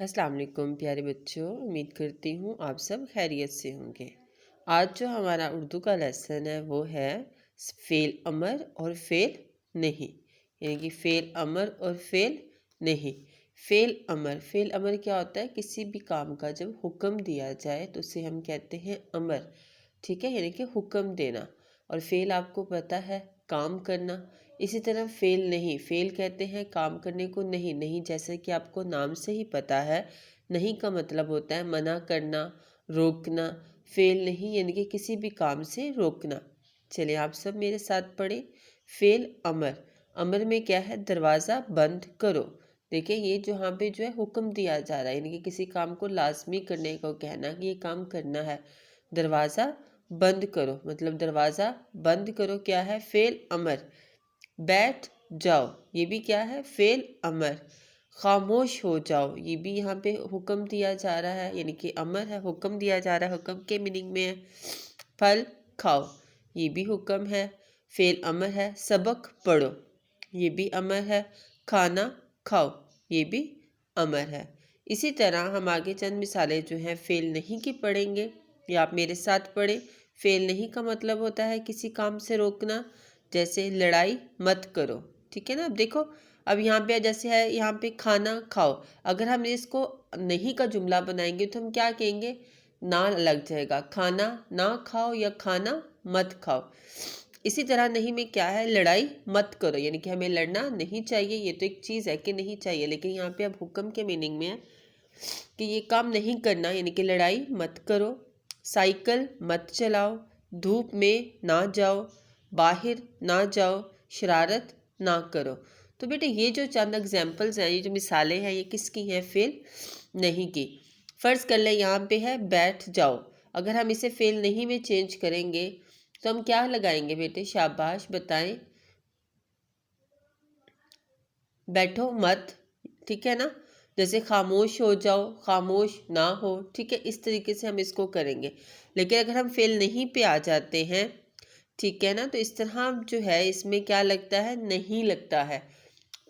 अस्सलाम वालेकुम प्यारे बच्चों, उम्मीद करती हूँ आप सब खैरियत से होंगे। आज जो हमारा उर्दू का लेसन है वो है फ़ेल अमर और फ़ेल नहीं, यानी कि फ़ेल अमर और फ़ेल नहीं। फ़ेल अमर क्या होता है? किसी भी काम का जब हुक्म दिया जाए तो उसे हम कहते हैं अमर, ठीक है, यानी कि हुक्म देना। और फ़ेल आपको पता है काम करना। इसी तरह फ़ेल कहते हैं काम करने को नहीं। नहीं जैसे कि आपको नाम से ही पता है, नहीं का मतलब होता है मना करना, रोकना। फ़ेल नहीं यानी कि किसी भी काम से रोकना। चलिए आप सब मेरे साथ पढ़ें। फ़ेल अमर। अमर में क्या है? दरवाज़ा बंद करो। देखिए ये जो यहाँ पे जो है हुक्म दिया जा रहा है, यानी कि किसी काम को लाजमी करने को कहना कि ये काम करना है। दरवाज़ा बंद करो मतलब दरवाज़ा बंद करो क्या है? फ़ेल अमर। बैठ जाओ, ये भी क्या है? फ़ेल अमर। खामोश हो जाओ, ये भी यहाँ पे हुक्म दिया जा रहा है, यानी कि अमर है, हुक्म दिया जा रहा है। हुक्म के मीनिंग में है। फल खाओ, ये भी हुक्म है, फ़ेल अमर है। सबक पढ़ो, ये भी अमर है। खाना खाओ, ये भी अमर है। इसी तरह हम आगे चंद मिसालें जो हैं फ़ेल नहीं की पढ़ेंगे, या आप मेरे साथ पढ़ें। फ़ेल नहीं का मतलब होता है किसी काम से रोकना, जैसे लड़ाई मत करो, ठीक है ना। अब देखो, अब यहाँ पे जैसे है, यहाँ पे खाना खाओ, अगर हम इसको नहीं का जुमला बनाएंगे तो हम क्या कहेंगे? ना लग जाएगा, खाना ना खाओ या खाना मत खाओ। इसी तरह नहीं में क्या है? लड़ाई मत करो, यानी कि हमें लड़ना नहीं चाहिए। ये तो एक चीज़ है कि नहीं चाहिए, लेकिन यहाँ पे अब हुक्म के मीनिंग में है कि ये काम नहीं करना, यानी कि लड़ाई मत करो। साइकिल मत चलाओ, धूप में ना जाओ, बाहर ना जाओ, शरारत ना करो। तो बेटे ये जो चंद एग्जाम्पल्स हैं, ये जो मिसालें हैं, ये किसकी हैं? फ़ेल नहीं की। फ़र्ज़ कर ले यहाँ पे है बैठ जाओ, अगर हम इसे फ़ेल नहीं में चेंज करेंगे तो हम क्या लगाएंगे बेटे? शाबाश बताएं। बैठो मत, ठीक है ना। जैसे खामोश हो जाओ, खामोश ना हो, ठीक है, इस तरीके से हम इसको करेंगे। लेकिन अगर हम फ़ेल नहीं पे आ जाते हैं, ठीक है ना, तो इस तरह जो है इसमें क्या लगता है? नहीं लगता है,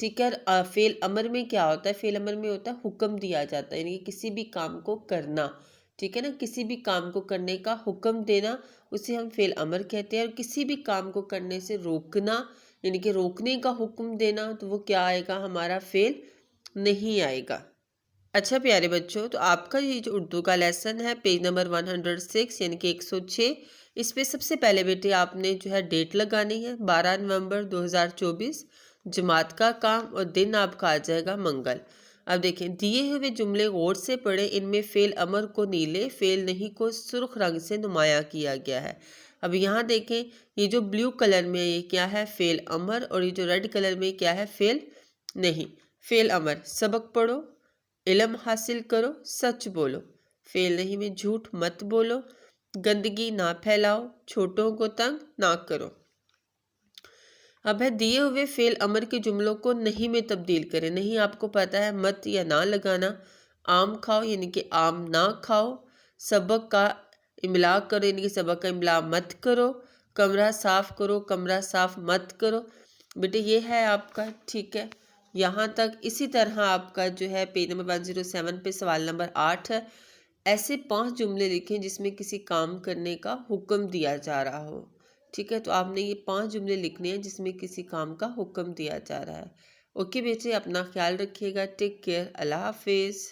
ठीक है। फ़ेल अमर में क्या होता है? फ़ेल अमर में होता है हुक्म दिया जाता है, यानी कि किसी भी काम को करना, ठीक है ना। किसी भी काम को करने का हुक्म देना, उसे हम फ़ेल अमर कहते हैं। और किसी भी काम को करने से रोकना, यानी कि रोकने का हुक्म देना, तो वो क्या आएगा? हमारा फ़ेल नहीं आएगा। अच्छा प्यारे बच्चों, तो आपका ये जो उर्दू का लेसन है पेज नंबर 106 यानी कि 106, इस पे सबसे पहले बेटे आपने जो है डेट लगानी है 12 नवंबर 2024। जमात का काम और दिन आपका आ जाएगा मंगल। अब देखें दिए हुए जुमले गौर से पढ़ें, इनमें फ़ेल अमर को नीले, फ़ेल नहीं को सुर्ख रंग से नुमाया किया गया है। अब यहाँ देखें, ये जो ब्लू कलर में ये क्या है? फ़ेल अमर। और ये जो रेड कलर में क्या है? फ़ेल नहीं। फ़ेल अमर सबक पढ़ो, इल्म हासिल करो, सच बोलो। फ़ेल नहीं में झूठ मत बोलो, गंदगी ना फैलाओ, छोटों को तंग ना करो। अब है दिए हुए फ़ेल अमर के जुमलों को नहीं में तब्दील करें। नहीं आपको पता है मत या ना लगाना। आम खाओ यानी कि आम ना खाओ। सबक का इमला करो यानी कि सबक का इमला मत करो। कमरा साफ़ करो, कमरा साफ़ मत करो। बेटे ये है आपका, ठीक है, यहाँ तक। इसी तरह आपका जो है पेज नंबर 107 पे सवाल नंबर 8 है। ऐसे 5 जुमले लिखें जिसमें किसी काम करने का हुक्म दिया जा रहा हो, ठीक है। तो आपने ये 5 जुमले लिखने हैं जिसमें किसी काम का हुक्म दिया जा रहा है। ओके बेटे, अपना ख्याल रखिएगा। टेक केयर, अल्लाह हाफिज़।